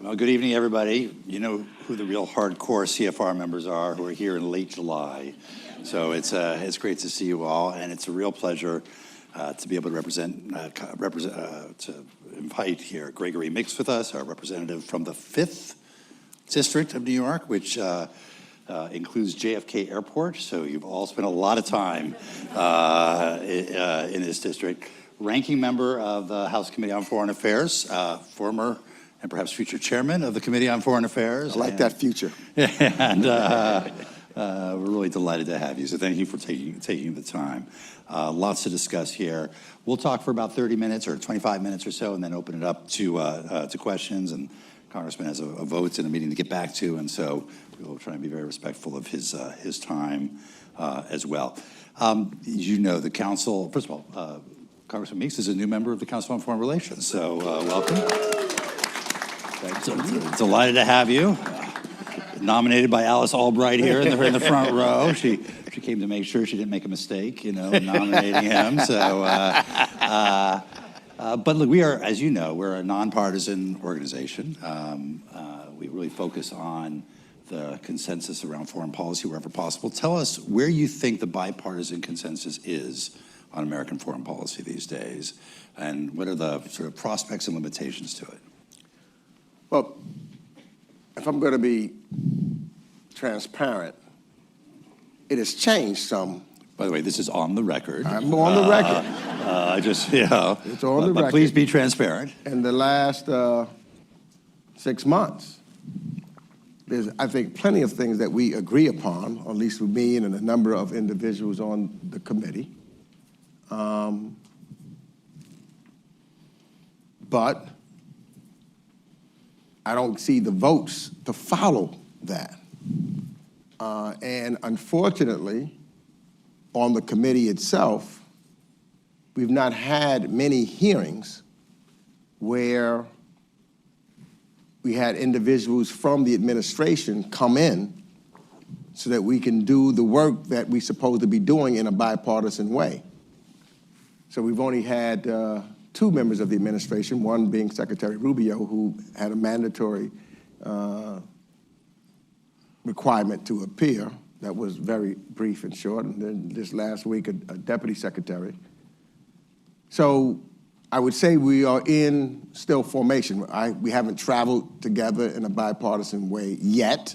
Well, good evening, everybody. You know who the real hardcore CFR members are who are here in late July. So it's great to see you all, and it's a real pleasure to be able to to invite here Gregory Meeks with us, our representative from the 5th District of New York, which includes JFK Airport. So you've all spent a lot of time in this district. Ranking member of the House Committee on Foreign Affairs, former and perhaps future chairman of the Committee on Foreign Affairs. I like that future. And we're really delighted to have you. So thank you for taking the time. Lots to discuss here. We'll talk for about 30 minutes or 25 minutes or so, and then open it up to questions. And Congressman has a vote and a meeting to get back to, and so we'll try and be very respectful of his time as well. You know, the council. First of all, Congressman Meeks is a new member of the Council on Foreign Relations. So welcome. Delighted to have you. Nominated by Alice Albright here in the front row. She came to make sure she didn't make a mistake, you know, nominating him. So, but look, we are, as you know, we're a nonpartisan organization. We really focus on the consensus around foreign policy wherever possible. Tell us where you think the bipartisan consensus is on American foreign policy these days, and what are the sort of prospects and limitations to it? Well, if I'm going to be transparent, it has changed some. By the way, this is on the record. I'm on the record. It's on the record. Please be transparent. In the last 6 months, there's, I think, plenty of things that we agree upon, or at least with me and a number of individuals on the committee. But I don't see the votes to follow that. And unfortunately, on the committee itself, we've not had many hearings where we had individuals from the administration come in so that we can do the work that we're supposed to be doing in a bipartisan way. So we've only had 2 members of the administration, one being Secretary Rubio, who had a mandatory requirement to appear. That was very brief and short. And then this last week, a deputy secretary. So I would say we are in still formation. We haven't traveled together in a bipartisan way yet.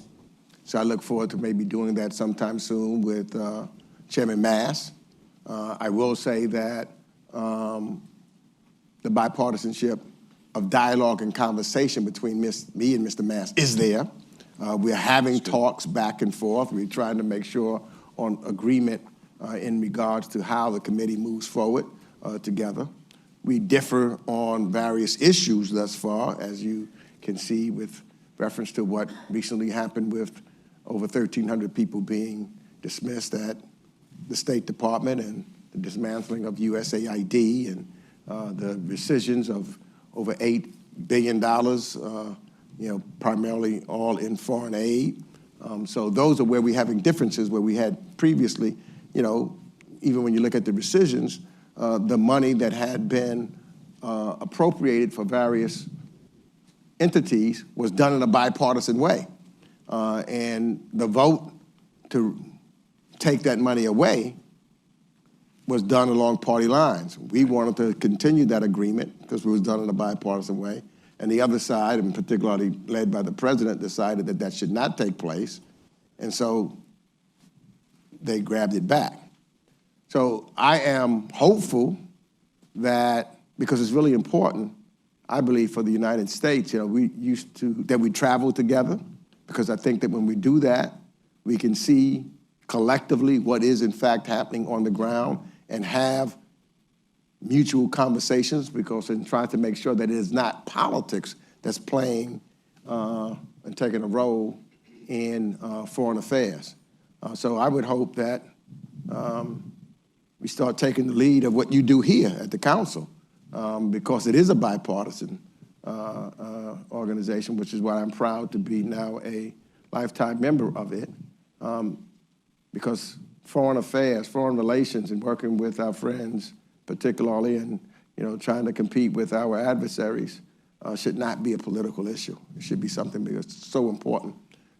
So I look forward to maybe doing that sometime soon with Chairman Mast. I will say that the bipartisanship of dialogue and conversation between me and Mr. Mast is there. We're having talks back and forth. We're trying to make sure on agreement in regards to how the committee moves forward together. We differ on various issues thus far, as you can see with reference to what recently happened with over 1,300 people being dismissed at the State Department and the dismantling of USAID and the rescissions of over $8 billion, you know, primarily all in foreign aid. So those are where we're having differences, where we had previously, you know, even when you look at the rescissions, the money that had been appropriated for various entities was done in a bipartisan way. And the vote to take that money away was done along party lines. We wanted to continue that agreement because it was done in a bipartisan way. And the other side, and particularly led by the president, decided that that should not take place. And so they grabbed it back. So I am hopeful that, because it's really important, I believe, for the United States, you know, that we travel together, because I think that when we do that, we can see collectively what is in fact happening on the ground and have mutual conversations, because in trying to make sure that it is not politics that's playing and taking a role in foreign affairs. So I would hope that we start taking the lead of what you do here at the council, because it is a bipartisan organization, which is why I'm proud to be now a lifetime member of it, because foreign affairs, foreign relations, and working with our friends, particularly, and trying to compete with our adversaries, should not be a political issue. It should be something that's so important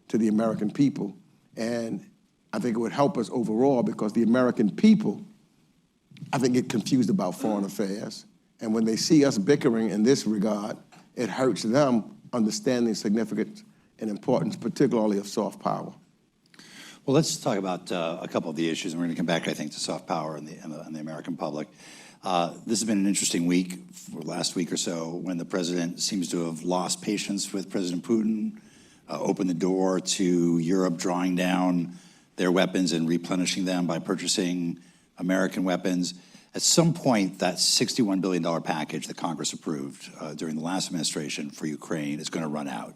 to the American people. And I think it would help us overall because the American people, I think, get confused about foreign affairs. And when they see us bickering in this regard, it hurts them understanding the significance and importance, particularly of soft power. Well, let's talk about a couple of the issues, and we're going to come back, I think, to soft power and the American public. This has been an interesting week, for last week or so, when the president seems to have lost patience with President Putin, opened the door to Europe drawing down their weapons and replenishing them by purchasing American weapons. At some point, that $61 billion package that Congress approved during the last administration for Ukraine is going to run out.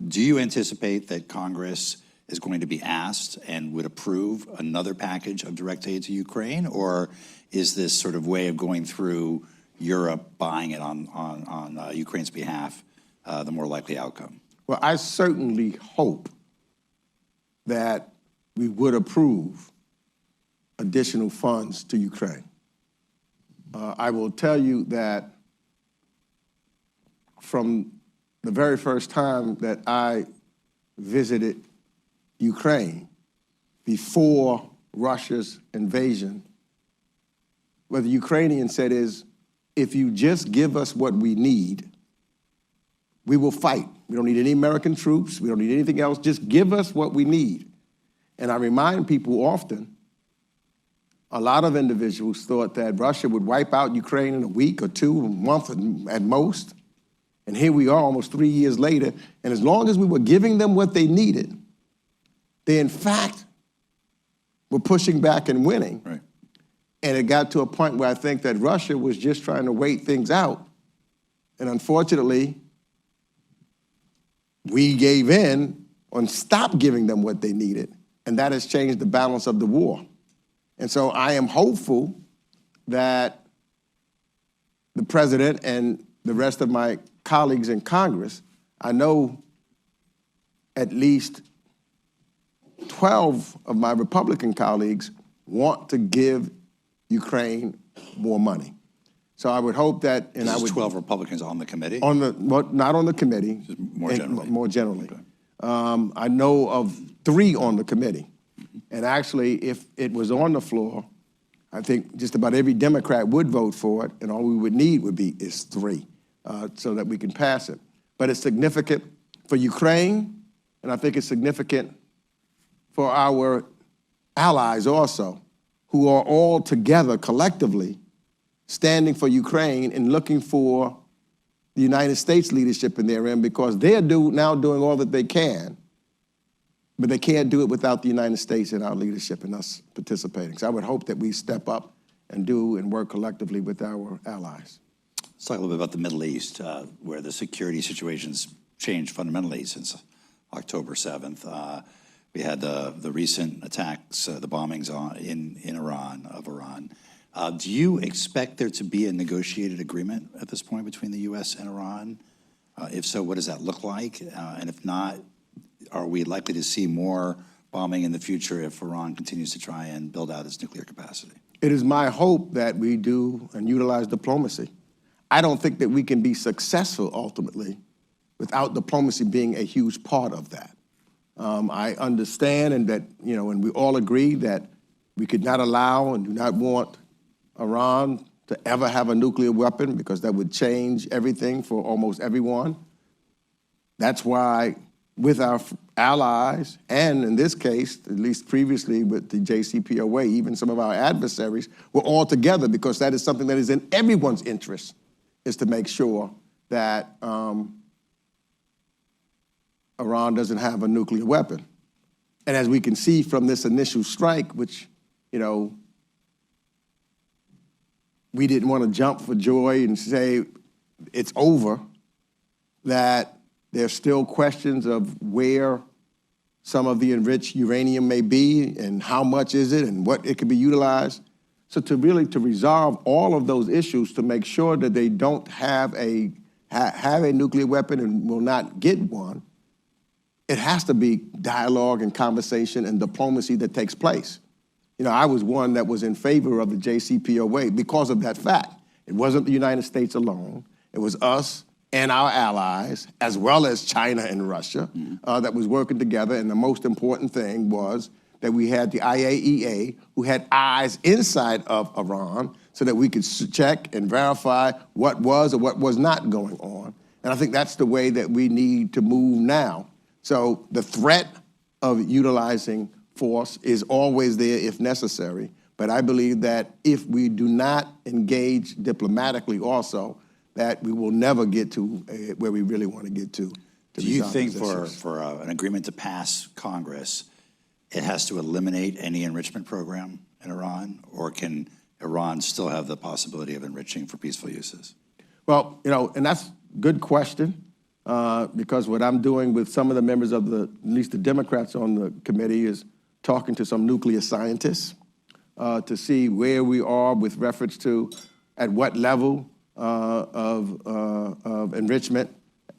Do you anticipate that Congress is going to be asked and would approve another package of direct aid to Ukraine, or is this sort of way of going through Europe buying it on Ukraine's behalf the more likely outcome? Well, I certainly hope that we would approve additional funds to Ukraine. I will tell you that from the very first time that I visited Ukraine before Russia's invasion, what the Ukrainians said is, if you just give us what we need, we will fight. We don't need any American troops. We don't need anything else. Just give us what we need. And I remind people often, a lot of individuals thought that Russia would wipe out Ukraine in a week or two, a month at most. And here we are almost 3 years later. And as long as we were giving them what they needed, they in fact were pushing back and winning. Right. And it got to a point where I think that Russia was just trying to wait things out. And unfortunately, we gave in and stopped giving them what they needed. And that has changed the balance of the war. And so I am hopeful that the president and the rest of my colleagues in Congress, I know at least 12 of my Republican colleagues want to give Ukraine more money. So I would hope that, and I would 12 Republicans on the committee? on the not on the committee, just more generally. More generally. Okay. I know of 3 on the committee, and actually, if it was on the floor, I think just about every Democrat would vote for it, and all we would need is 3, so that we can pass it. But it's significant for Ukraine, and I think it's significant for our allies also, who are all together collectively standing for Ukraine and looking for the United States leadership in their end, because they're now doing all that they can, but they can't do it without the United States and our leadership and us participating. So I would hope that we step up and do and work collectively with our allies. Let's talk a little bit about the Middle East, where the security situation's changed fundamentally since October 7th. We had the recent attacks, the bombings in Iran. Do you expect there to be a negotiated agreement at this point between the U.S. and Iran? If so, what does that look like? And if not, are we likely to see more bombing in the future if Iran continues to try and build out its nuclear capacity? It is my hope that we do and utilize diplomacy. I don't think that we can be successful ultimately without diplomacy being a huge part of that. I understand and that, and we all agree that we could not allow and do not want Iran to ever have a nuclear weapon, because that would change everything for almost everyone. That's why with our allies, and in this case, at least previously with the JCPOA, even some of our adversaries, we're all together, because that is something that is in everyone's interest, is to make sure that Iran doesn't have a nuclear weapon. And as we can see from this initial strike, which, we didn't want to jump for joy and say it's over, that there's still questions of where some of the enriched uranium may be and how much is it and what it could be utilized. So to resolve all of those issues, to make sure that they don't have a nuclear weapon and will not get one, it has to be dialogue and conversation and diplomacy that takes place. I was one that was in favor of the JCPOA because of that fact. It wasn't the United States alone. It was us and our allies, as well as China and Russia, that was working together. And the most important thing was that we had the IAEA, who had eyes inside of Iran, so that we could check and verify what was or what was not going on. And I think that's the way that we need to move now. So the threat of utilizing force is always there if necessary. But I believe that if we do not engage diplomatically also, that we will never get to where we really want to get to. Do you think for an agreement to pass Congress, it has to eliminate any enrichment program in Iran, or can Iran still have the possibility of enriching for peaceful uses? Well, and that's a good question, because what I'm doing with some of the members of at least the Democrats on the committee, is talking to some nuclear scientists to see where we are with reference to at what level of enrichment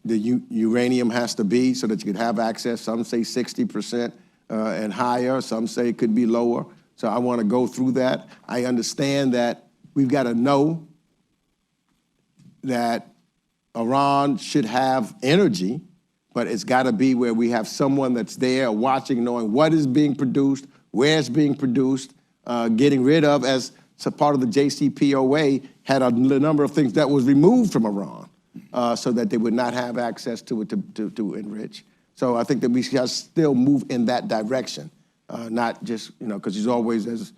the uranium has to be so that you could have access. Some say 60% and higher. Some say it could be lower. So I want to go through that. I understand that we've got to know that Iran should have energy, but it's got to be where we have someone that's there watching, knowing what is being produced, where it's being produced, getting rid of, as part of the JCPOA, had a number of things that was removed from Iran so that they would not have access to it to enrich. So I think that we should still move in that direction, not just, because he's always, as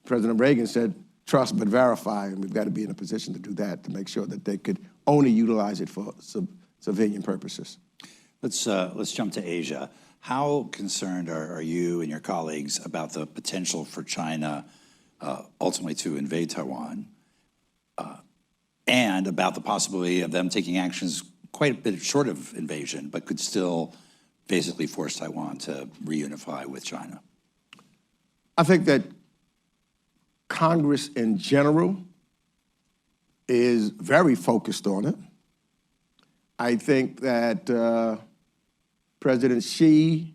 President Reagan said, trust but verify, and we've got to be in a position to do that, to make sure that they could only utilize it for civilian purposes. Let's jump to Asia. How concerned are you and your colleagues about the potential for China ultimately to invade Taiwan, and about the possibility of them taking actions quite a bit short of invasion, but could still basically force Taiwan to reunify with China? I think that Congress in general is very focused on it. I think that President Xi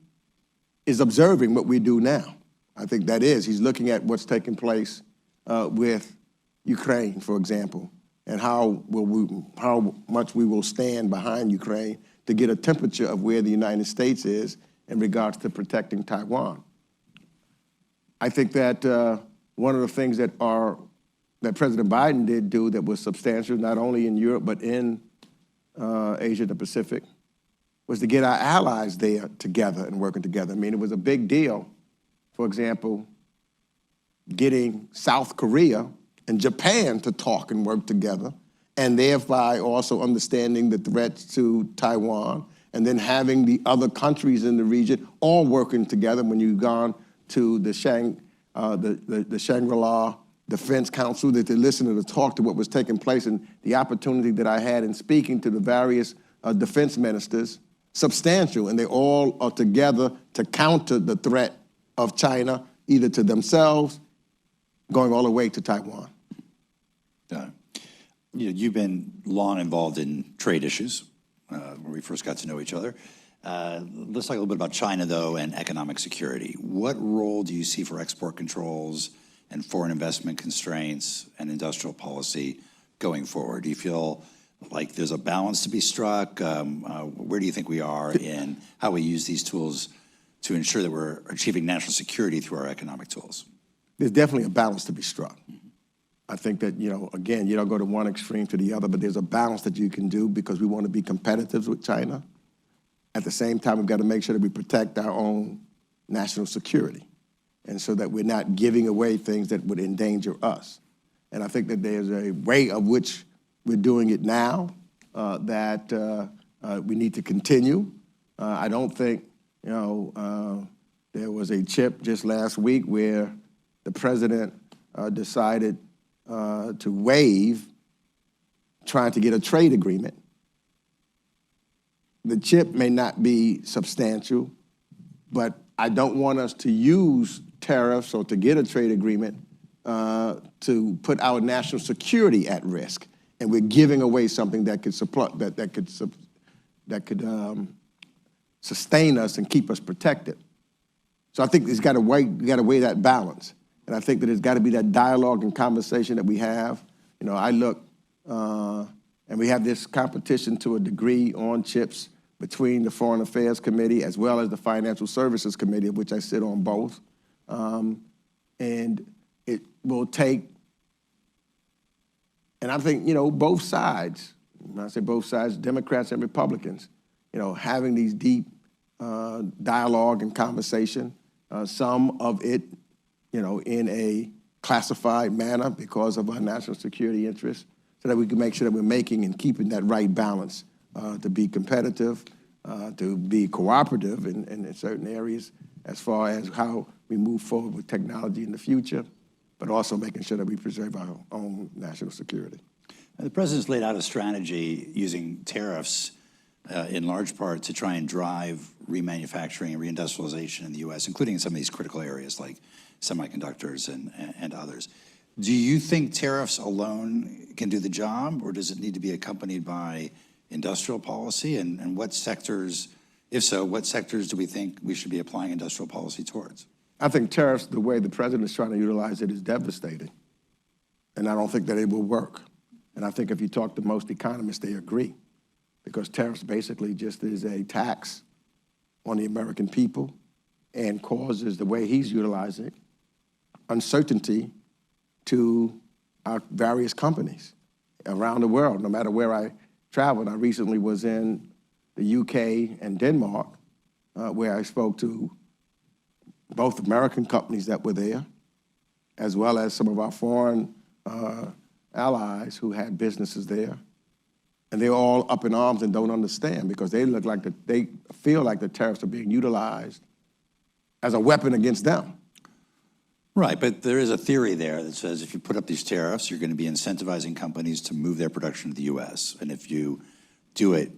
is observing what we do now. I think that is. He's looking at what's taking place with Ukraine, for example, and how much we will stand behind Ukraine to get a temperature of where the United States is in regards to protecting Taiwan. I think that one of the things that President Biden did do that was substantial, not only in Europe but in Asia, the Pacific, was to get our allies there together and working together. I mean, it was a big deal, for example, getting South Korea and Japan to talk and work together, and thereby also understanding the threats to Taiwan, and then having the other countries in the region all working together. When you've gone to the Shangri-La Defense Council, that they listened to talk to what was taking place, and the opportunity that I had in speaking to the various defense ministers, substantial, and they all are together to counter the threat of China, either to themselves, going all the way to Taiwan. You've been long involved in trade issues when we first got to know each other. Let's talk a little bit about China, though, and economic security. What role do you see for export controls and foreign investment constraints and industrial policy going forward? Do you feel like there's a balance to be struck? Where do you think we are in how we use these tools to ensure that we're achieving national security through our economic tools? There's definitely a balance to be struck. I think that, again, you don't go to one extreme to the other, but there's a balance that you can do, because we want to be competitive with China. At the same time, we've got to make sure that we protect our own national security, and so that we're not giving away things that would endanger us. And I think that there's a way of which we're doing it now that we need to continue. I don't think, there was a chip just last week where the president decided to waive trying to get a trade agreement. The chip may not be substantial, but I don't want us to use tariffs or to get a trade agreement to put our national security at risk. And we're giving away something that could sustain us and keep us protected. So I think we got to weigh that balance. And I think that there's got to be that dialogue and conversation that we have. I look And we have this competition to a degree on chips between the Foreign Affairs Committee as well as the Financial Services Committee, of which I sit on both. And it will take, and I think, both sides, when I say both sides, Democrats and Republicans, having these deep dialogue and conversation, some of it, in a classified manner because of our national security interests, so that we can make sure that we're making and keeping that right balance to be competitive, to be cooperative in certain areas as far as how we move forward with technology in the future, but also making sure that we preserve our own national security. The president's laid out a strategy using tariffs in large part to try and drive remanufacturing and reindustrialization in the U.S., including in some of these critical areas like semiconductors and others. Do you think tariffs alone can do the job, or does it need to be accompanied by industrial policy? And what sectors, if so, what sectors do we think we should be applying industrial policy towards? I think tariffs, the way the president is trying to utilize it, is devastating. And I don't think that it will work. And I think if you talk to most economists, they agree. Because tariffs basically just is a tax on the American people and causes, the way he's utilizing it, uncertainty to our various companies around the world, no matter where I traveled. I recently was in the UK and Denmark, where I spoke to both American companies that were there, as well as some of our foreign allies who had businesses there. And they're all up in arms and don't understand, because they look like they feel like the tariffs are being utilized as a weapon against them. Right, but there is a theory there that says if you put up these tariffs, you're going to be incentivizing companies to move their production to the U.S. And if you do it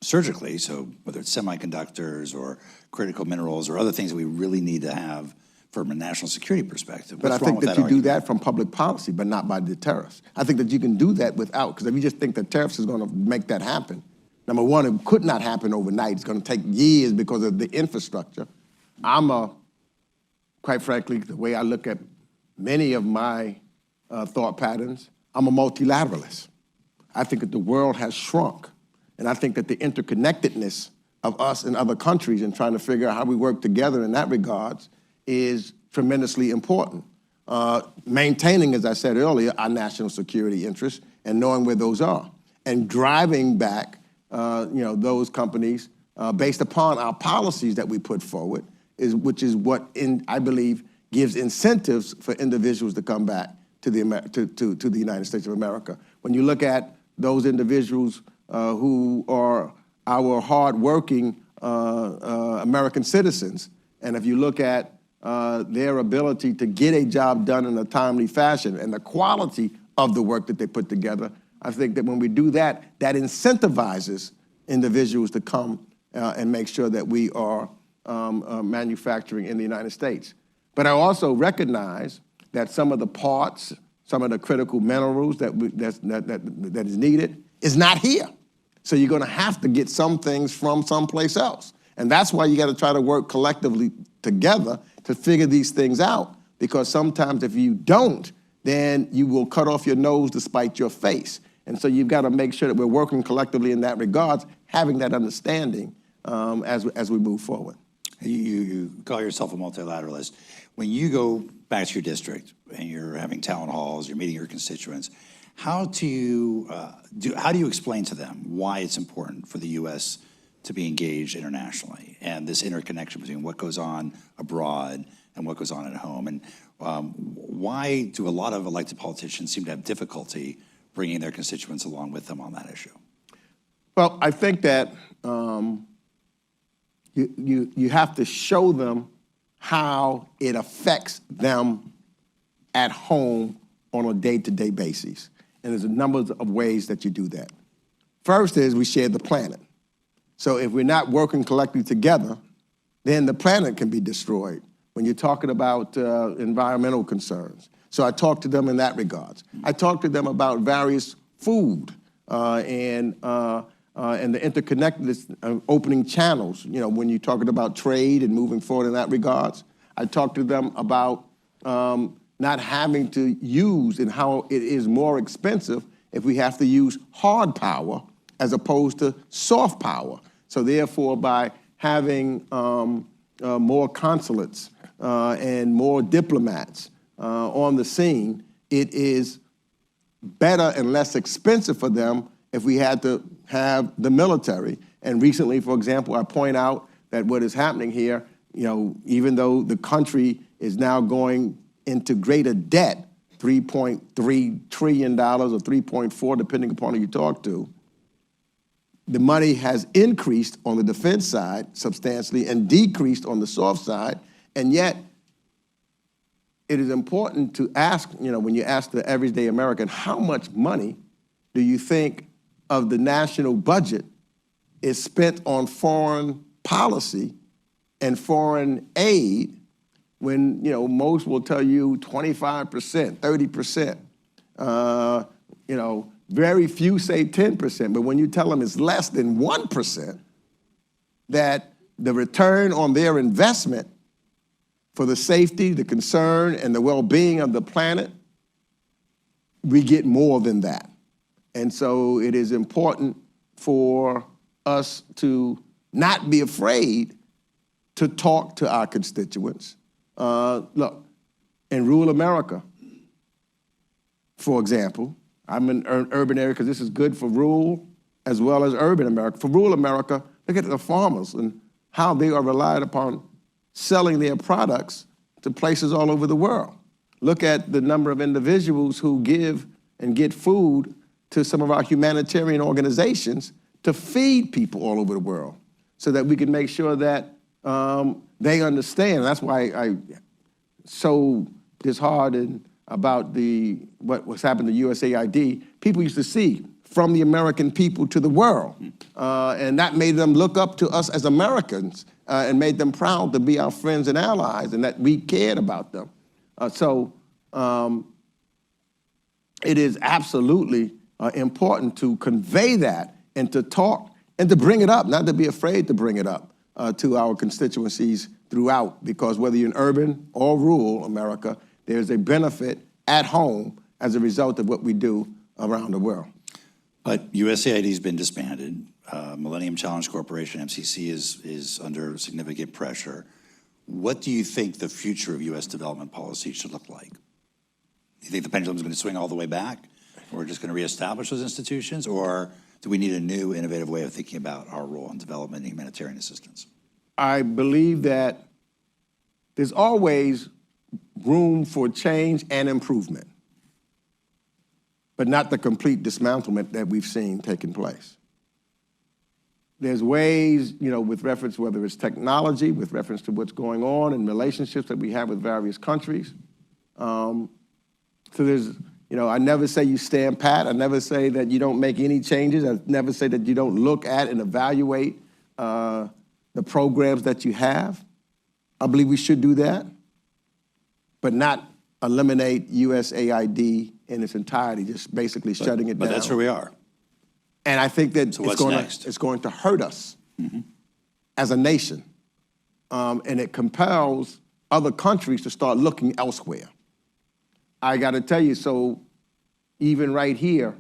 surgically, so whether it's semiconductors or critical minerals or other things that we really need to have from a national security perspective. But I think that you do that from public policy, but not by the tariffs. I think that you can do that without, because if you just think that tariffs is going to make that happen, number one, it could not happen overnight. It's going to take years because of the infrastructure. Quite frankly, the way I look at many of my thought patterns, I'm a multilateralist. I think that the world has shrunk. And I think that the interconnectedness of us and other countries and trying to figure out how we work together in that regards is tremendously important. Maintaining, as I said earlier, our national security interests and knowing where those are. And driving back those companies based upon our policies that we put forward, which is what I believe gives incentives for individuals to come back to the United States of America. When you look at those individuals who are our hardworking American citizens, and if you look at their ability to get a job done in a timely fashion and the quality of the work that they put together, I think that when we do that, that incentivizes individuals to come and make sure that we are manufacturing in the United States. But I also recognize that some of the parts, some of the critical minerals that is needed is not here. So you're going to have to get some things from someplace else. And that's why you got to try to work collectively together to figure these things out, because sometimes if you don't, then you will cut off your nose to spite your face. And so you've got to make sure that we're working collectively in that regards, having that understanding as we move forward. You call yourself a multilateralist. When you go back to your district and you're having town halls, you're meeting your constituents, how do you explain to them why it's important for the U.S. to be engaged internationally and this interconnection between what goes on abroad and what goes on at home? And why do a lot of elected politicians seem to have difficulty bringing their constituents along with them on that issue? Well, I think that you have to show them how it affects them at home on a day-to-day basis. And there's a number of ways that you do that. First is we share the planet. So if we're not working collectively together, then the planet can be destroyed when you're talking about environmental concerns. So I talk to them in that regards. I talk to them about various food and the interconnectedness, opening channels, when you're talking about trade and moving forward in that regards. I talk to them about not having to use and how it is more expensive if we have to use hard power as opposed to soft power. So therefore, by having more consulates and more diplomats on the scene, it is better and less expensive for them if we had to have the military. And recently, for example, I point out that what is happening here, even though the country is now going into greater debt, $3.3 trillion or 3.4, depending upon who you talk to, the money has increased on the defense side substantially and decreased on the soft side, and yet it is important to ask, when you ask the everyday American, how much money do you think of the national budget is spent on foreign policy and foreign aid when, most will tell you 25%, 30%. Very few say 10%, but when you tell them it's less than 1%, that the return on their investment for the safety, the concern, and the well-being of the planet, we get more than that. And so it is important for us to not be afraid to talk to our constituents. Look, in rural America, for example, I'm in an urban area because this is good for rural as well as urban America. For rural America, look at the farmers and how they are relied upon selling their products to places all over the world. Look at the number of individuals who give and get food to some of our humanitarian organizations to feed people all over the world so that we can make sure that they understand. That's why I so disheartened about what was happening to USAID. People used to see from the American people to the world, and that made them look up to us as Americans and made them proud to be our friends and allies and that we cared about them. So it is absolutely important to convey that and to talk and to bring it up, not to be afraid to bring it up to our constituencies throughout, because whether you're in urban or rural America, there's a benefit at home as a result of what we do around the world. But USAID has been disbanded. Millennium Challenge Corporation, MCC, is under significant pressure. What do you think the future of U.S. development policy should look like? Do you think the pendulum is going to swing all the way back? Or we're just going to reestablish those institutions? Or do we need a new, innovative way of thinking about our role in development and humanitarian assistance? I believe that there's always room for change and improvement, but not the complete dismantlement that we've seen taking place. There's ways, with reference, whether it's technology, with reference to what's going on in relationships that we have with various countries. So there's, I never say you stand pat. I never say that you don't make any changes. I never say that you don't look at and evaluate the programs that you have. I believe we should do that, but not eliminate USAID in its entirety, just basically shutting it down. But that's where we are. And I think that So it's going to hurt us as a nation. And it compels other countries to start looking elsewhere. I got to tell you, so even right here,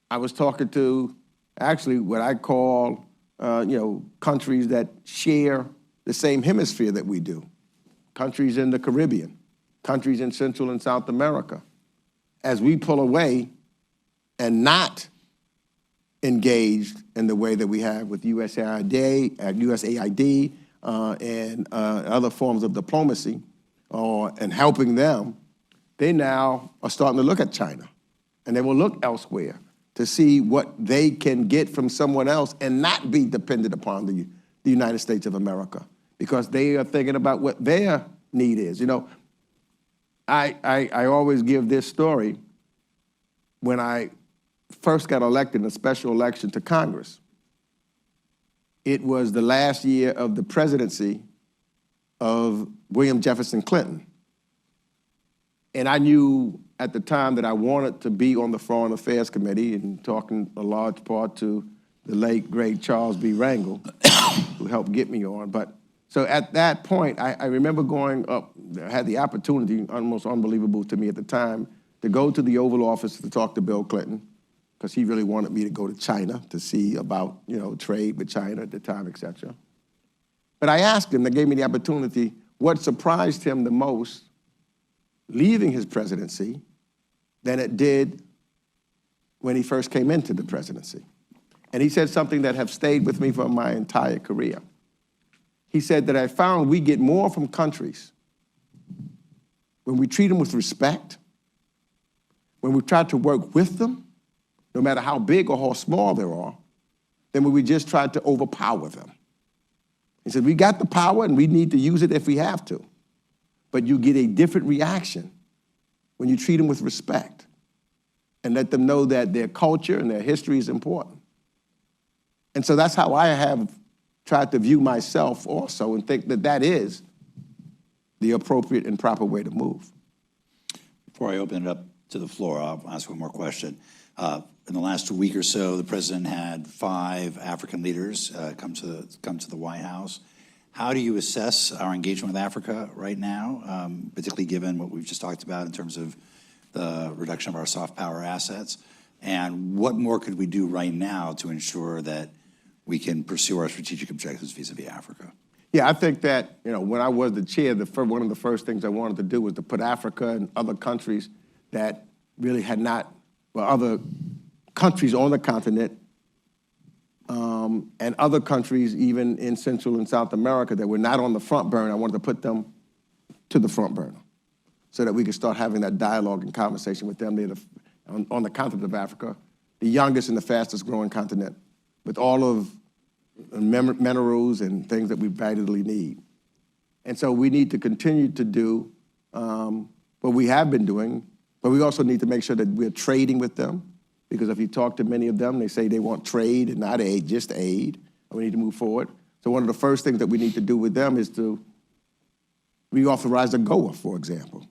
I was talking to actually what I call, countries that share the same hemisphere that we do. Countries in the Caribbean, countries in Central and South America. As we pull away and not engaged in the way that we have with USAID and other forms of diplomacy and helping them, they now are starting to look at China. And they will look elsewhere to see what they can get from someone else and not be dependent upon the United States of America, because they are thinking about what their need is. I always give this story. When I first got elected in a special election to Congress, it was the last year of the presidency of William Jefferson Clinton. And I knew at the time that I wanted to be on the Foreign Affairs Committee, and talking a large part to the late, great Charles B. Rangel, who helped get me on. But so at that point, I remember going up, I had the opportunity, almost unbelievable to me at the time, to go to the Oval Office to talk to Bill Clinton, because he really wanted me to go to China to see about, trade with China at the time, et cetera. But I asked him, that gave me the opportunity, what surprised him the most leaving his presidency than it did when he first came into the presidency. And he said something that have stayed with me for my entire career. He said that I found we get more from countries when we treat them with respect, when we try to work with them, no matter how big or how small they are, than when we just try to overpower them. He said, we got the power and we need to use it if we have to, but you get a different reaction when you treat them with respect and let them know that their culture and their history is important. And so that's how I have tried to view myself also, and think that that is the appropriate and proper way to move. Before I open it up to the floor, I'll ask one more question. In the last week or so, the president had 5 African leaders come to the White House. How do you assess our engagement with Africa right now, particularly given what we've just talked about in terms of the reduction of our soft power assets? And what more could we do right now to ensure that we can pursue our strategic objectives vis-a-vis Africa? Yeah, I think that, when I was the chair, one of the first things I wanted to do was to put Africa and other countries that really had not, other countries on the continent, and other countries even in Central and South America that were not on the front burner, I wanted to put them to the front burner so that we could start having that dialogue and conversation with them. They're on the continent of Africa, the youngest and the fastest growing continent, with all of the minerals and things that we badly need. And so we need to continue to do what we have been doing, but we also need to make sure that we're trading with them, because if you talk to many of them, they say they want trade and not aid, just aid, and we need to move forward. So one of the first things that we need to do with them is to reauthorize AGOA, for example.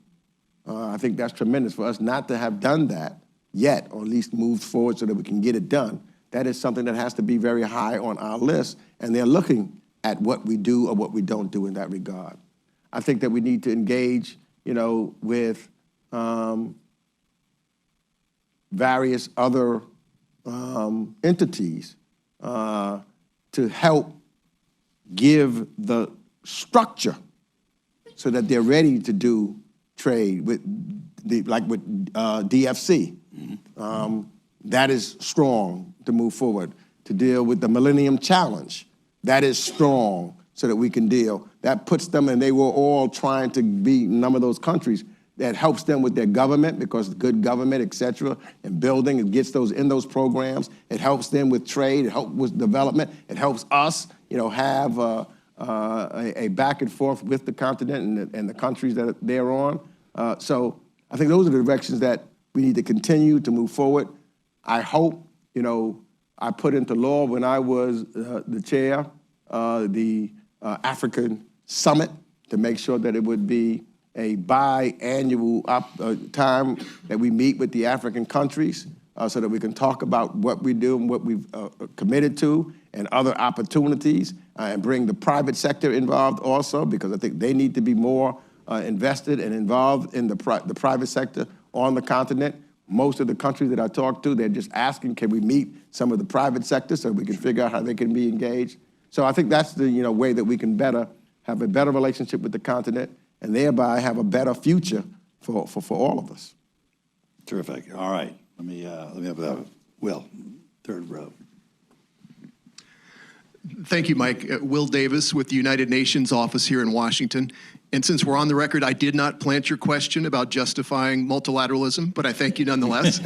I think that's tremendous for us not to have done that yet, or at least moved forward so that we can get it done. That is something that has to be very high on our list, and they're looking at what we do or what we don't do in that regard. I think that we need to engage, with various other entities to help give the structure so that they're ready to do trade with, like with DFC. Mm-hmm. That is strong to move forward. To deal with the Millennium Challenge, that is strong so that we can deal. That puts them, and they were all trying to be a number of those countries, that helps them with their government, because good government, et cetera, and building, it gets those in those programs. It helps them with trade, it helps with development, it helps us, have a back and forth with the continent and the countries that they're on. So I think those are the directions that we need to continue to move forward. I hope, I put into law when I was the chair, the African Summit, to make sure that it would be a biannual time that we meet with the African countries so that we can talk about what we do and what we've committed to and other opportunities, and bring the private sector involved also, because I think they need to be more invested and involved in the private sector on the continent. Most of the countries that I talk to, they're just asking, can we meet some of the private sector so we can figure out how they can be engaged? So I think that's the way that we can have a better relationship with the continent, and thereby have a better future for all of us. Terrific. All right. Let me have Will, third row. Thank you, Mike. Will Davis with the United Nations office here in Washington. And since we're on the record, I did not plant your question about justifying multilateralism, but I thank you nonetheless.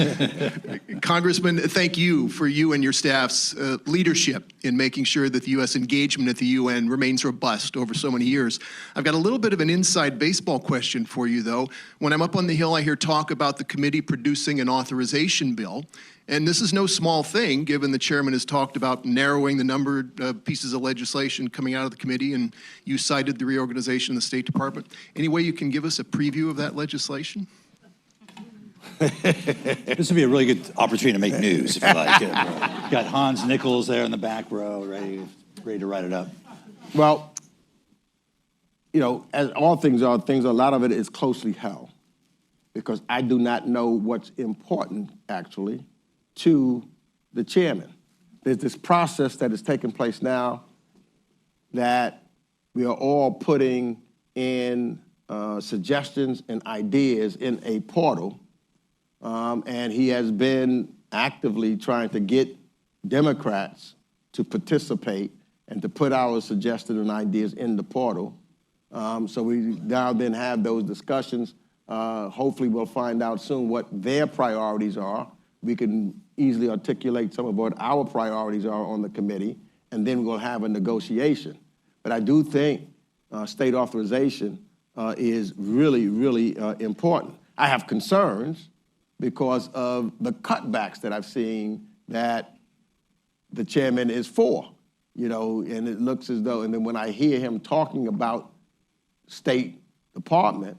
Congressman, thank you for you and your staff's leadership in making sure that the U.S. engagement at the UN remains robust over so many years. I've got a little bit of an inside baseball question for you, though. When I'm up on the Hill, I hear talk about the committee producing an authorization bill. And this is no small thing, given the chairman has talked about narrowing the number of pieces of legislation coming out of the committee, and you cited the reorganization of the State Department. Any way you can give us a preview of that legislation? This would be a really good opportunity to make news, if you like. Got Hans Nichols there in the back row, ready to write it up. Well, as all things are, a lot of it is closely held. because I do not know what's important, actually, to the chairman. There's this process that is taking place now that we are all putting in suggestions and ideas in a portal, and he has been actively trying to get Democrats to participate and to put our suggestions and ideas in the portal. So we now then have those discussions. Hopefully we'll find out soon what their priorities are. We can easily articulate some of what our priorities are on the committee, and then we'll have a negotiation. But I do think state authorization is really, really important. I have concerns because of the cutbacks that I've seen that the chairman is for, you know, and it looks as though, and then when I hear him talking about State Department,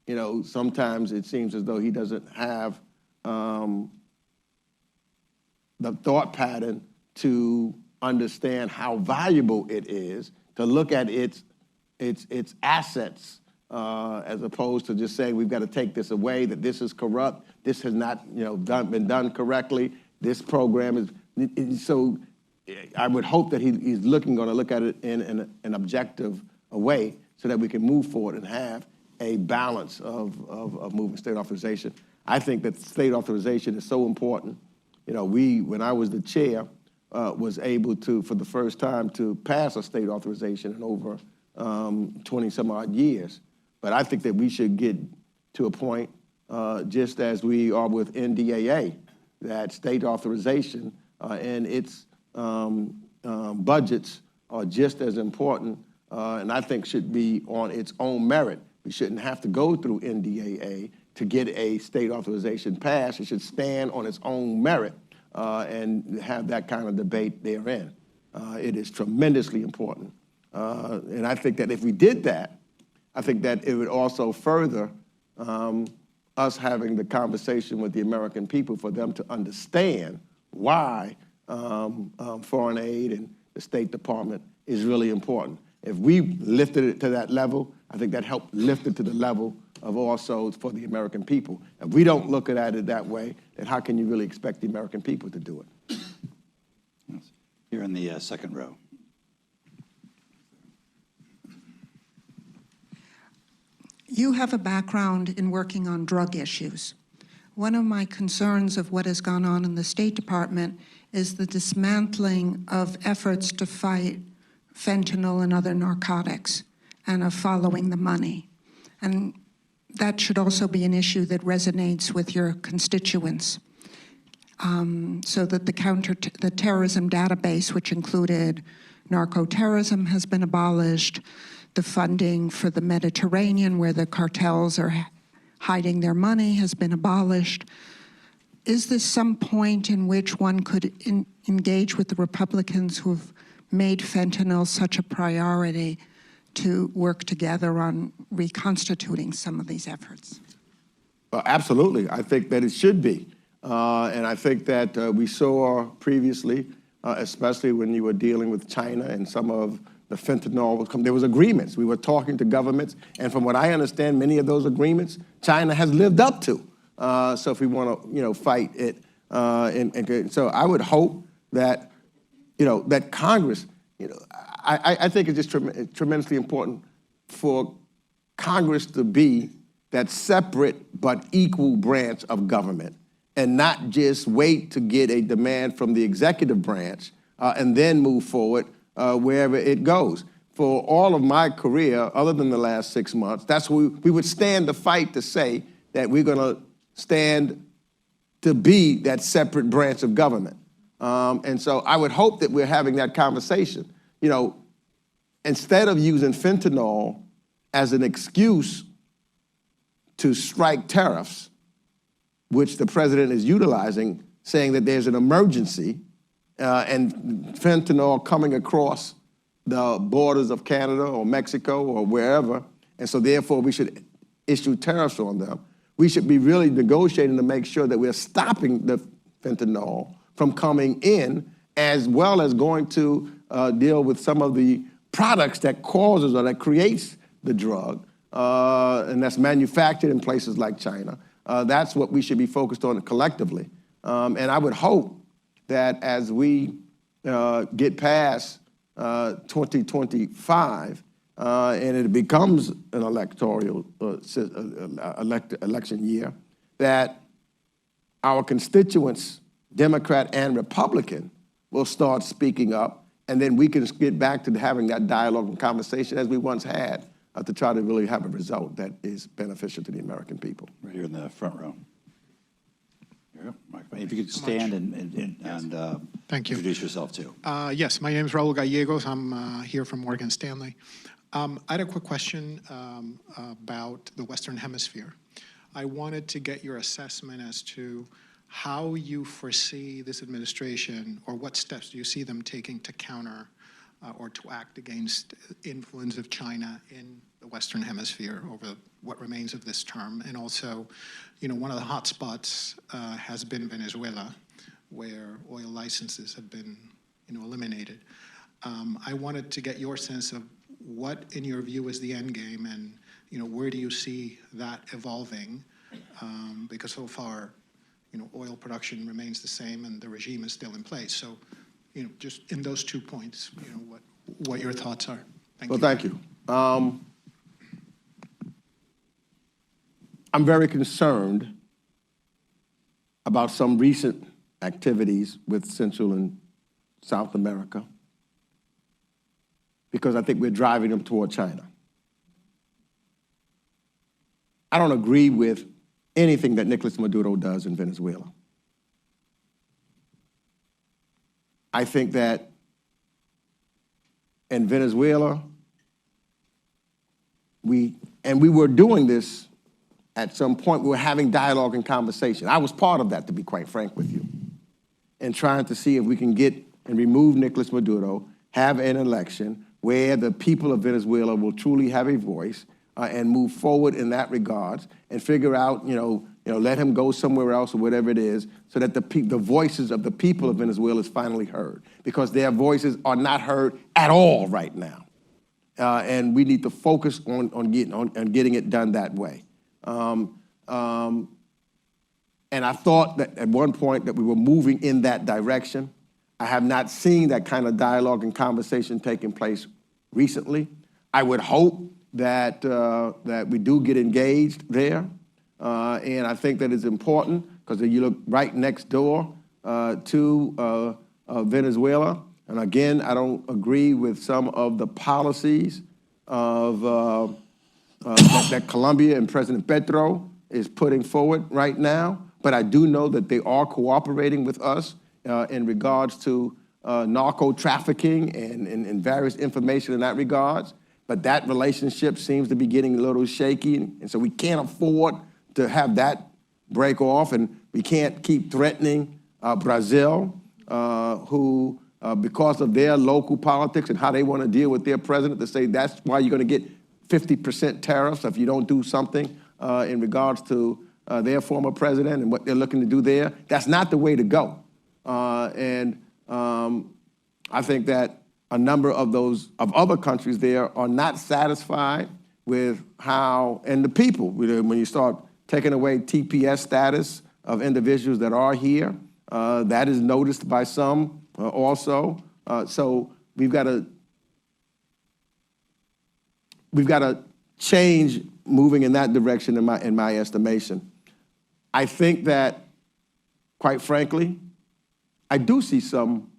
you know, sometimes it seems as though he doesn't have the thought pattern to understand how valuable it is to look at its assets as opposed to just saying we've got to take this away, that this is corrupt, this has not, you know, been done correctly, this program is, so I would hope that he's going to look at it in an objective way so that we can move forward and have a balance of moving state authorization. I think that state authorization is so important. You know, when I was the chair, was able to, for the first time, to pass a state authorization in over 20 some odd years. But I think that we should get to a point, just as we are with NDAA, that state authorization and its budgets are just as important, and I think should be on its own merit. We shouldn't have to go through NDAA to get a state authorization passed. It should stand on its own merit and have that kind of debate therein. It is tremendously important. And I think that if we did that, I think that it would also further us having the conversation with the American people for them to understand why foreign aid and the State Department is really important. If we lifted it to that level, I think that helped lift it to the level of also for the American people. If we don't look at it that way, then how can you really expect the American people to do it? Here in the second row. You have a background in working on drug issues. One of my concerns of what has gone on in the State Department is the dismantling of efforts to fight fentanyl and other narcotics and of following the money. And that should also be an issue that resonates with your constituents. So that the terrorism database, which included narco-terrorism, has been abolished. The funding for the Mediterranean, where the cartels are hiding their money, has been abolished. Is this some point in which one could engage with the Republicans who have made fentanyl such a priority to work together on reconstituting some of these efforts? Absolutely. I think that it should be. And I think that we saw previously, especially when you were dealing with China and some of the fentanyl, there was agreements. We were talking to governments, and from what I understand, many of those agreements China has lived up to. So if we want to, you know, fight it, so I would hope that, you know, that Congress, you know, I think it's just tremendously important for Congress to be that separate but equal branch of government, and not just wait to get a demand from the executive branch and then move forward wherever it goes. For all of my career, other than the last 6 months, that's what we would stand the fight to say that we're going to stand to be that separate branch of government. And so I would hope that we're having that conversation. You know, instead of using fentanyl as an excuse to strike tariffs, which the president is utilizing, saying that there's an emergency and fentanyl coming across the borders of Canada or Mexico or wherever, and so therefore we should issue tariffs on them. We should be really negotiating to make sure that we're stopping the fentanyl from coming in, as well as going to deal with some of the products that causes or that creates the drug, and that's manufactured in places like China. That's what we should be focused on collectively. And I would hope that as we get past 2025 and it becomes an electoral election year, that our constituents, Democrat and Republican, will start speaking up, and then we can get back to having that dialogue and conversation as we once had to try to really have a result that is beneficial to the American people. Right here in the front row. Here, Mike, if you could stand and Thank you. introduce yourself too. Yes, my name is Raul Gallegos. I'm here from Morgan Stanley. I had a quick question about the Western Hemisphere. I wanted to get your assessment as to how you foresee this administration, or what steps do you see them taking to counter or to act against influence of China in the Western Hemisphere over what remains of this term. And also, one of the hot spots has been Venezuela, where oil licenses have been, eliminated. I wanted to get your sense of what, in your view, is the end game, and where do you see that evolving? Because so far, oil production remains the same, and the regime is still in place. So, just in those 2 points, what your thoughts are. Thank you. Thank you. I'm very concerned about some recent activities with Central and South America, because I think we're driving them toward China. I don't agree with anything that Nicolas Maduro does in Venezuela. I think that in Venezuela, we were doing this at some point. We were having dialogue and conversation. I was part of that, to be quite frank with you, and trying to see if we can get and remove Nicolas Maduro, have an election where the people of Venezuela will truly have a voice, and move forward in that regards, and figure out, let him go somewhere else or whatever it is, so that the voices of the people of Venezuela is finally heard, because their voices are not heard at all right now, and we need to focus on getting it done that way. And I thought that at one point that we were moving in that direction. I have not seen that kind of dialogue and conversation taking place recently. I would hope that we do get engaged there. And I think that is important, because you look right next door to Venezuela. And again, I don't agree with some of the policies of that Colombia and President Petro is putting forward right now. But I do know that they are cooperating with us in regards to narco trafficking and various information in that regards. But that relationship seems to be getting a little shaky, and so we can't afford to have that break off, and we can't keep threatening Brazil, who, because of their local politics and how they want to deal with their president, to say that's why you're going to get 50% tariffs if you don't do something in regards to their former president and what they're looking to do there. That's not the way to go. And I think that a number of other countries there are not satisfied with how, and the people, when you start taking away TPS status of individuals that are here, that is noticed by some also. So we've got to change moving in that direction in my estimation. I think that, quite frankly, I do see some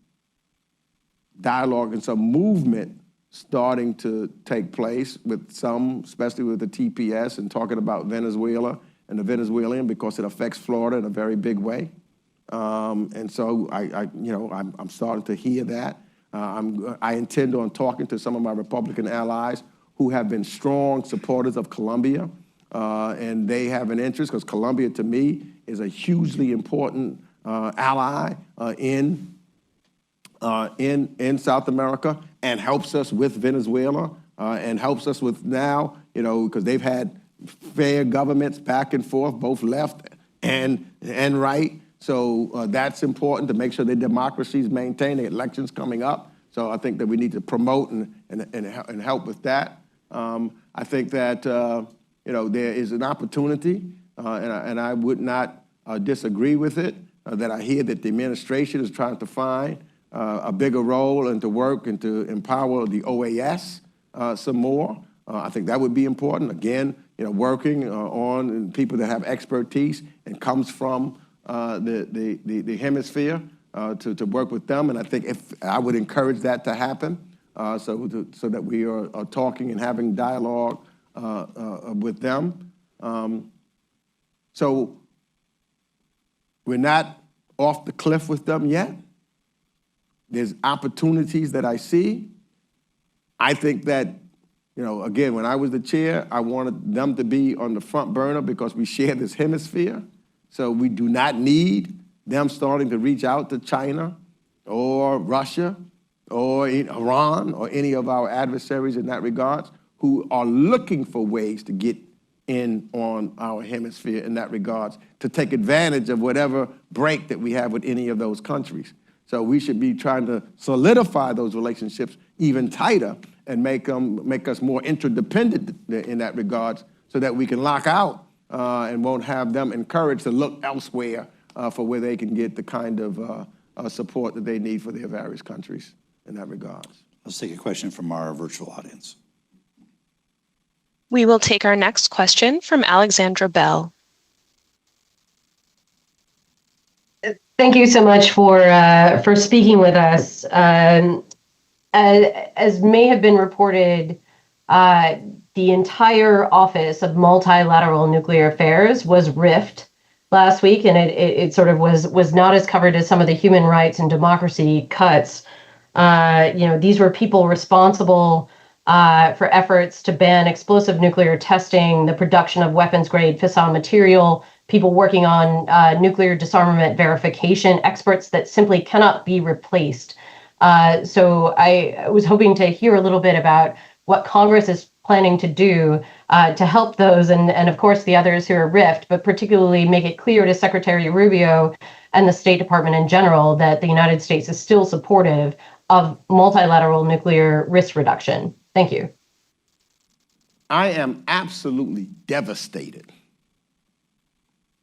dialogue and some movement starting to take place with some, especially with the TPS, and talking about Venezuela and the Venezuelan, because it affects Florida in a very big way. And so I'm starting to hear that. I intend on talking to some of my Republican allies who have been strong supporters of Colombia, and they have an interest, because Colombia, to me, is a hugely important ally in South America, and helps us with Venezuela, and helps us with now, because they've had fair governments back and forth, both left and right. So that's important to make sure that democracy is maintained, the elections coming up. So I think that we need to promote and help with that. I think that there is an opportunity and I would not disagree with it, that I hear that the administration is trying to find a bigger role and to work and to empower the OAS some more. I think that would be important. Again, working on people that have expertise and comes from the hemisphere to work with them. And I think I would encourage that to happen so that we are talking and having dialogue with them. So we're not off the cliff with them yet. There's opportunities that I see. I think that, again, when I was the chair, I wanted them to be on the front burner because we share this hemisphere. So we do not need them starting to reach out to China or Russia or Iran or any of our adversaries in that regards who are looking for ways to get in on our hemisphere in that regards to take advantage of whatever break that we have with any of those countries. So we should be trying to solidify those relationships even tighter and make us more interdependent in that regards so that we can lock out and won't have them encouraged to look elsewhere for where they can get the kind of support that they need for their various countries in that regards. Let's take a question from our virtual audience. We will take our next question from Alexandra Bell. Thank you so much for speaking with us. As may have been reported, the entire Office of Multilateral Nuclear Affairs was riffed last week, and it sort of was not as covered as some of the human rights and democracy cuts. These were people responsible for efforts to ban explosive nuclear testing, the production of weapons-grade fissile material, people working on nuclear disarmament verification, experts that simply cannot be replaced. So I was hoping to hear a little bit about what Congress is planning to do to help those and of course the others who are riffed, but particularly make it clear to Secretary Rubio and the State Department in general that the United States is still supportive of multilateral nuclear risk reduction. Thank you. I am absolutely devastated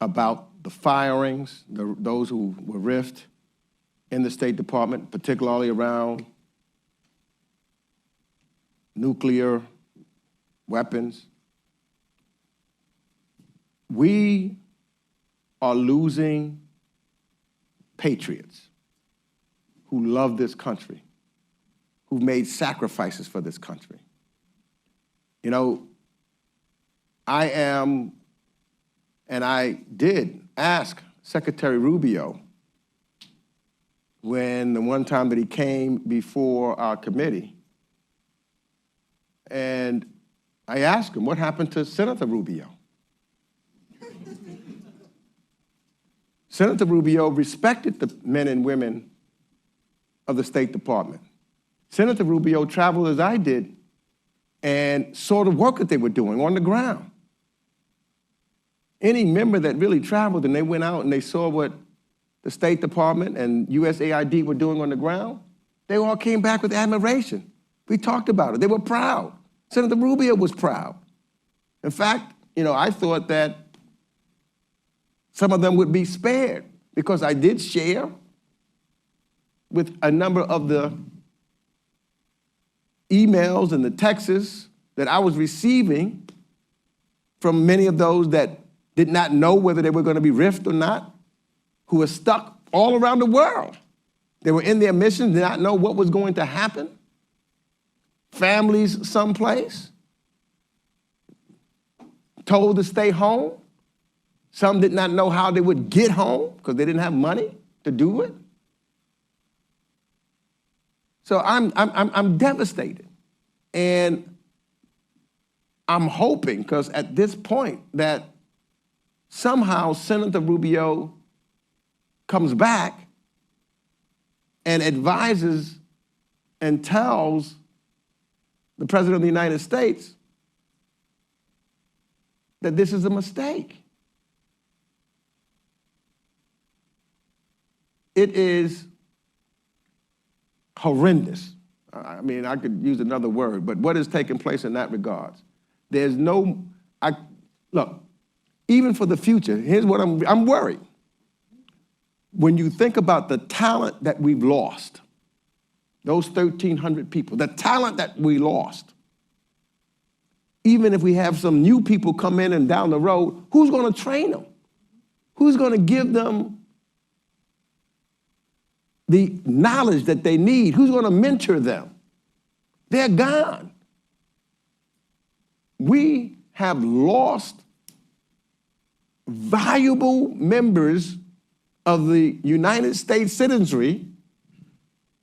about the firings, those who were riffed in the State Department, particularly around nuclear weapons. We are losing patriots who love this country, who've made sacrifices for this country. I am, and I did ask Secretary Rubio when the one time that he came before our committee, and I asked him, what happened to Senator Rubio? Senator Rubio respected the men and women of the State Department. Senator Rubio traveled as I did and saw the work that they were doing on the ground. Any member that really traveled and they went out and they saw what the State Department and USAID were doing on the ground, they all came back with admiration. We talked about it. They were proud. Senator Rubio was proud. In fact, I thought that some of them would be spared because I did share with a number of the emails and the texts that I was receiving from many of those that did not know whether they were going to be riffed or not, who were stuck all around the world. They were in their mission, did not know what was going to happen. Families someplace, told to stay home. Some did not know how they would get home because they didn't have money to do it. So I'm devastated. And I'm hoping, because at this point, that somehow Senator Rubio comes back and advises and tells the President of the United States that this is a mistake. It is horrendous. I mean, I could use another word, but what is taking place in that regards? There's no, look, even for the future, here's what I'm worried. When you think about the talent that we've lost, those 1,300 people, the talent that we lost, even if we have some new people come in and down the road, who's going to train them? Who's going to give them the knowledge that they need? Who's going to mentor them? They're gone. We have lost valuable members of the United States citizenry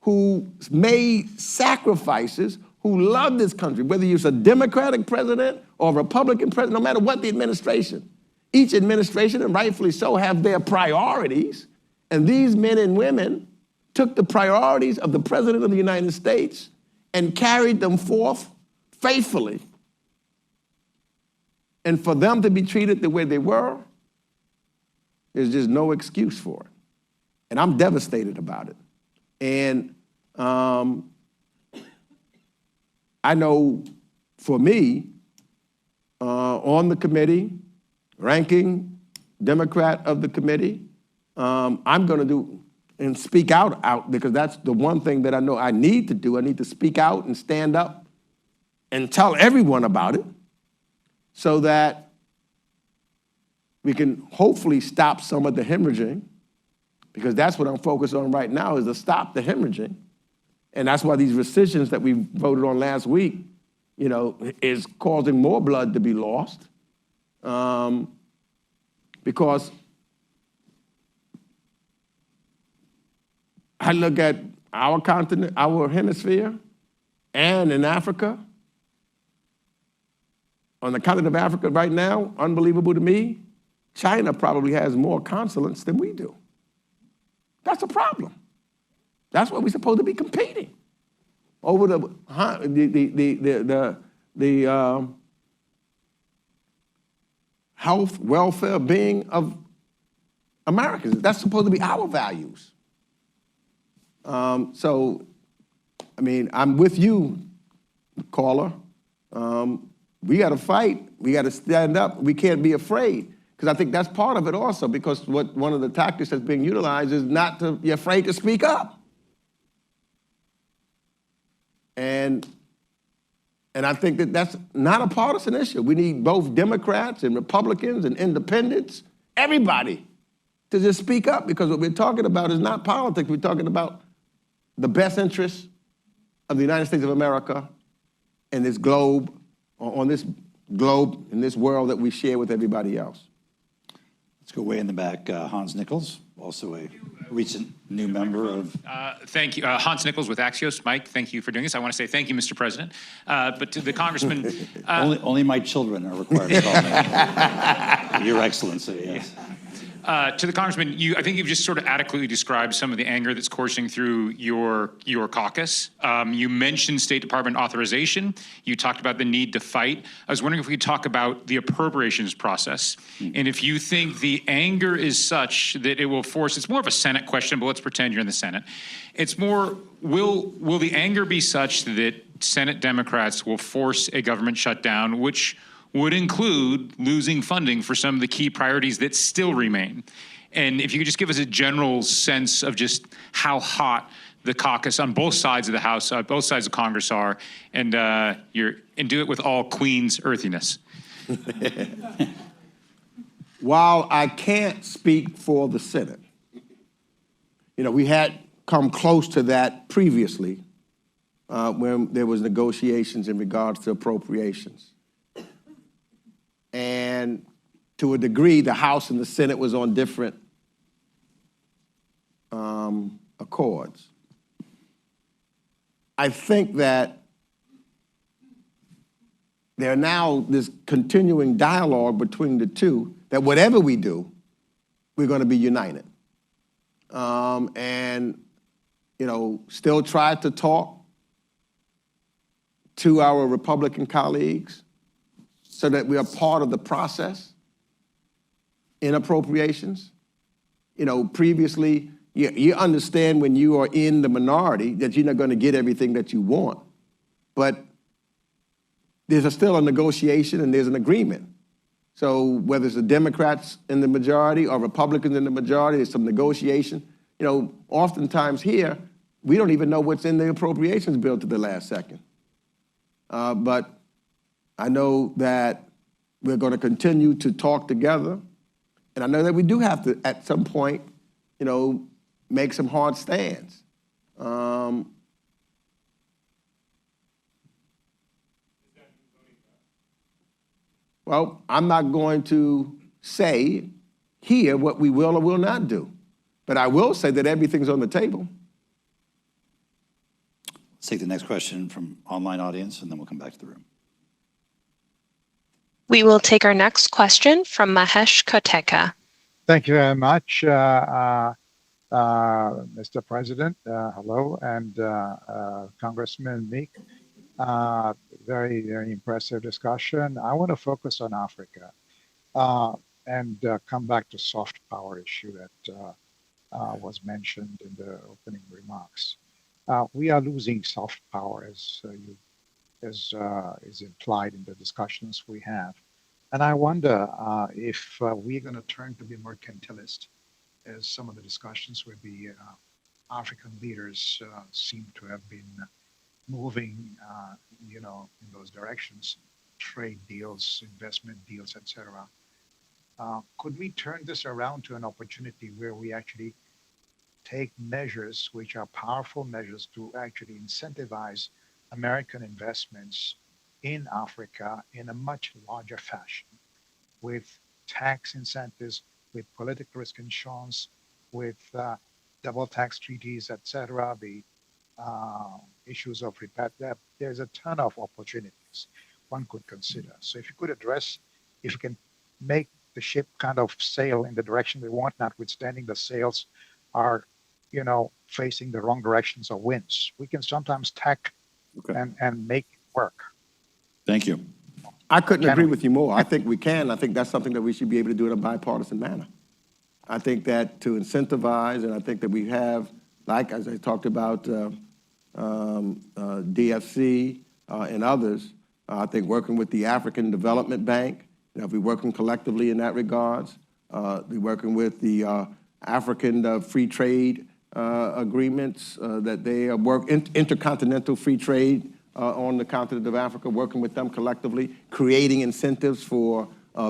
who made sacrifices, who love this country, whether you're a Democratic president or a Republican president, no matter what the administration. Each administration, and rightfully so, have their priorities, and these men and women took the priorities of the President of the United States and carried them forth faithfully. And for them to be treated the way they were, there's just no excuse for it. And I'm devastated about it. And I know for me, on the committee, ranking Democrat of the committee, I'm going to do and speak out because that's the one thing that I know I need to do. I need to speak out and stand up and tell everyone about it so that we can hopefully stop some of the hemorrhaging, because that's what I'm focused on right now, is to stop the hemorrhaging. And that's why these rescissions that we voted on last week, you know, is causing more blood to be lost. Because I look at our continent, our hemisphere, and in Africa. On the continent of Africa right now, unbelievable to me, China probably has more consulates than we do. That's a problem. That's where we're supposed to be competing over the health, welfare, being of Americans. That's supposed to be our values. So, I mean, I'm with you, caller. We got to fight. We got to stand up. We can't be afraid, because I think that's part of it also, because one of the tactics that's being utilized is not to be afraid to speak up. And I think that that's not a partisan issue. We need both Democrats and Republicans and independents, everybody, to just speak up, because what we're talking about is not politics. We're talking about the best interests of the United States of America and this globe, on this globe, in this world that we share with everybody else. Let's go way in the back. Hans Nichols, also a recent new member of... Thank you. Hans Nichols with Axios. Mike, thank you for doing this. I want to say thank you, Mr. President. But to the Congressman... only my children are required to call me. Your Excellency, yes. To the Congressman, I think you've just sort of adequately described some of the anger that's coursing through your caucus. You mentioned State Department authorization. You talked about the need to fight. I was wondering if we could talk about the appropriations process. And if you think the anger is such that it will force, it's more of a Senate question, but let's pretend you're in the Senate. It's more, will the anger be such that Senate Democrats will force a government shutdown, which would include losing funding for some of the key priorities that still remain? And if you could just give us a general sense of just how hot the caucus on both sides of the House, both sides of Congress are, and do it with all Queen's earthiness. While I can't speak for the Senate, you know, we had come close to that previously when there was negotiations in regards to appropriations. And to a degree, the House and the Senate was on different accords. I think that there are now this continuing dialogue between the two that whatever we do, we're going to be united. And, you know, still try to talk to our Republican colleagues so that we are part of the process in appropriations. You know, previously, you understand when you are in the minority that you're not going to get everything that you want, but there's still a negotiation and there's an agreement. So whether it's the Democrats in the majority or Republicans in the majority, there's some negotiation. You know, oftentimes here, we don't even know what's in the appropriations bill to the last second. But I know that we're going to continue to talk together. And I know that we do have to, at some point, you know, make some hard stands. Well, I'm not going to say here what we will or will not do. But I will say that everything's on the table. Let's take the next question from online audience, and then we'll come back to the room. We will take our next question from Mahesh Koteka. Thank you very much, Mr. President. Hello, and Congressman Meek. Very, very impressive discussion. I want to focus on Africa and come back to soft power issue that was mentioned in the opening remarks. We are losing soft power, as is implied in the discussions we have. And I wonder if we're going to turn to be mercantilist, as some of the discussions with the African leaders seem to have been moving, you know, in those directions, trade deals, investment deals, etc. Could we turn this around to an opportunity where we actually take measures which are powerful measures to actually incentivize American investments in Africa in a much larger fashion, with tax incentives, with political risk insurance, with double tax treaties, etc., the issues of repatriation? There's a ton of opportunities one could consider. So if you could address, if you can make the ship kind of sail in the direction we want, notwithstanding the sails are, you know, facing the wrong directions or winds. We can sometimes tack and make it work. Thank you. I couldn't agree with you more. I think we can. I think that's something that we should be able to do in a bipartisan manner. I think that to incentivize, and I think that we have, like as I talked about DFC and others, I think working with the African Development Bank, you know, if we're working collectively in that regards, we're working with the African free trade agreements that they work, intercontinental free trade on the continent of Africa, working with them collectively, creating incentives for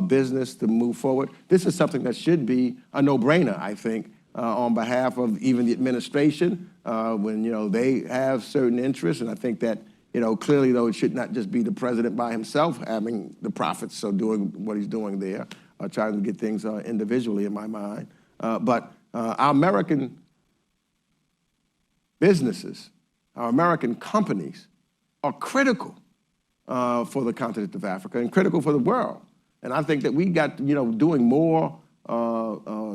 business to move forward. This is something that should be a no-brainer, I think, on behalf of even the administration, when, you know, they have certain interests. And I think that, you know, clearly, though, it should not just be the president by himself having the profits, so doing what he's doing there, trying to get things individually, in my mind. But our American businesses, our American companies are critical for the continent of Africa and critical for the world. And I think that we got, you know, doing more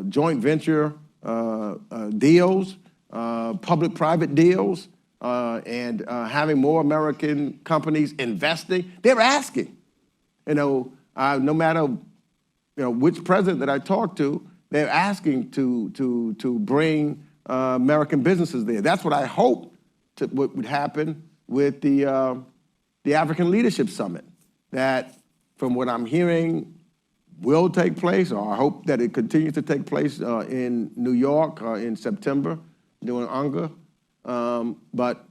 joint venture deals, public-private deals, and having more American companies investing. They're asking, you know, no matter, you know, which president that I talk to, they're asking to bring American businesses there. That's what I hope would happen with the African Leadership Summit, that from what I'm hearing will take place, or I hope that it continues to take place in New York in September, during UNGA, but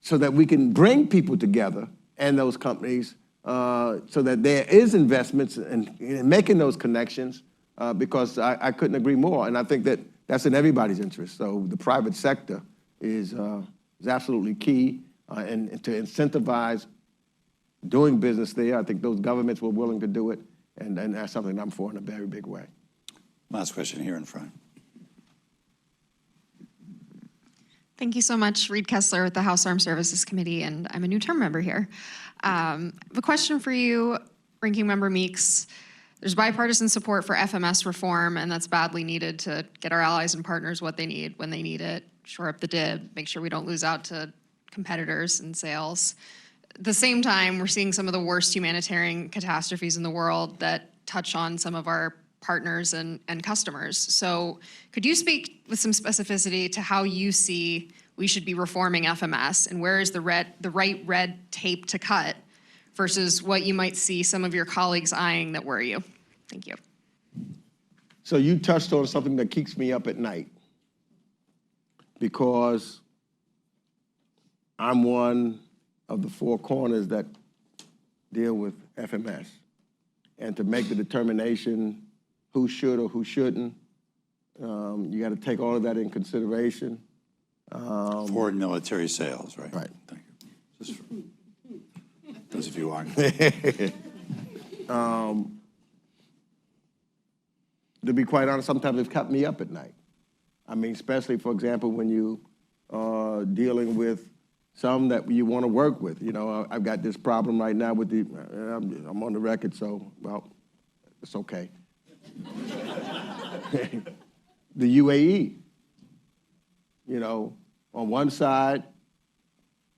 so that we can bring people together and those companies so that there is investments in making those connections, because I couldn't agree more. And I think that that's in everybody's interest. So the private sector is absolutely key, and to incentivize doing business there. I think those governments were willing to do it, and that's something I'm for in a very big way. Last question here in front. Thank you so much, Reed Kessler with the House Armed Services Committee, and I'm a new term member here. I have a question for you, Ranking Member Meeks. There's bipartisan support for FMS reform, and that's badly needed to get our allies and partners what they need when they need it, shore up the DIB, make sure we don't lose out to competitors in sales. At the same time, we're seeing some of the worst humanitarian catastrophes in the world that touch on some of our partners and customers. So could you speak with some specificity to how you see we should be reforming FMS, and where is the right red tape to cut versus what you might see some of your colleagues eyeing that worry you? Thank you. So you touched on something that keeps me up at night, because I'm one of the four corners that deal with FMS. And to make the determination who should or who shouldn't, you got to take all of that in consideration. Foreign military sales, right? Right. Thank you. Just for those of you who aren't. To be quite honest, sometimes it's kept me up at night. I mean, especially, for example, when you are dealing with some that you want to work with. You know, I've got this problem right now with the, I'm on the record, so, well, it's okay. The UAE, you know, on one side,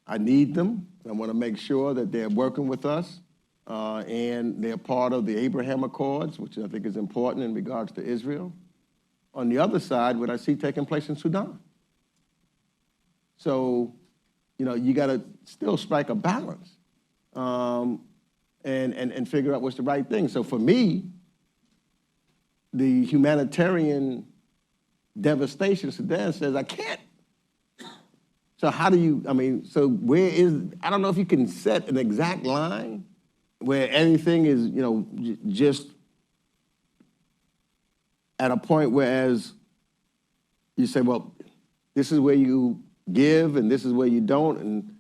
I need them. I want to make sure that they're working with us, and they're part of the Abraham Accords, which I think is important in regards to Israel. On the other side, what I see taking place in Sudan. So, you know, you got to still strike a balance and figure out what's the right thing. So for me, the humanitarian devastation of Sudan says, I can't. So how do you, I mean, so where is, I don't know if you can set an exact line where everything is, you know, just at a point whereas you say, well, this is where you give and this is where you don't, and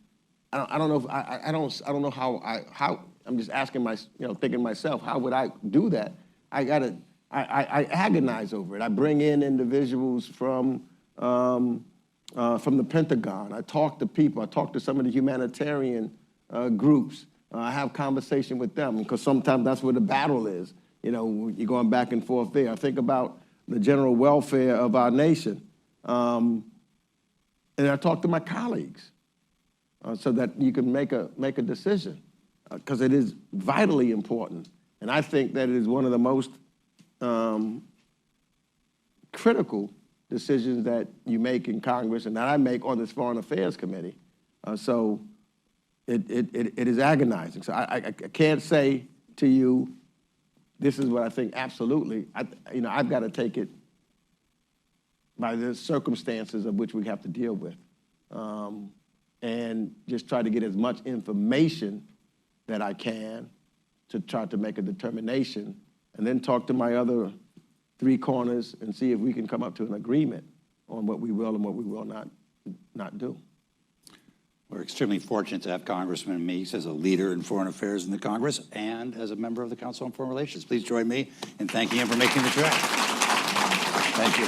I don't know if I don't know how I'm just asking thinking myself, how would I do that? I agonize over it. I bring in individuals from the Pentagon. I talk to people. I talk to some of the humanitarian groups. I have conversation with them, because sometimes that's where the battle is. You know, you're going back and forth there. I think about the general welfare of our nation. And I talk to my colleagues so that you can make a decision, because it is vitally important. And I think that it is one of the most critical decisions that you make in Congress and that I make on this Foreign Affairs Committee. So it is agonizing. So I can't say to you, this is what I think absolutely. I've got to take it by the circumstances of which we have to deal with, and just try to get as much information that I can to try to make a determination, and then talk to my other three corners and see if we can come up to an agreement on what we will and what we will not do. We're extremely fortunate to have Congressman Meeks as a leader in foreign affairs in the Congress and as a member of the Council on Foreign Relations. Please join me in thanking him for making the trip. Thank you.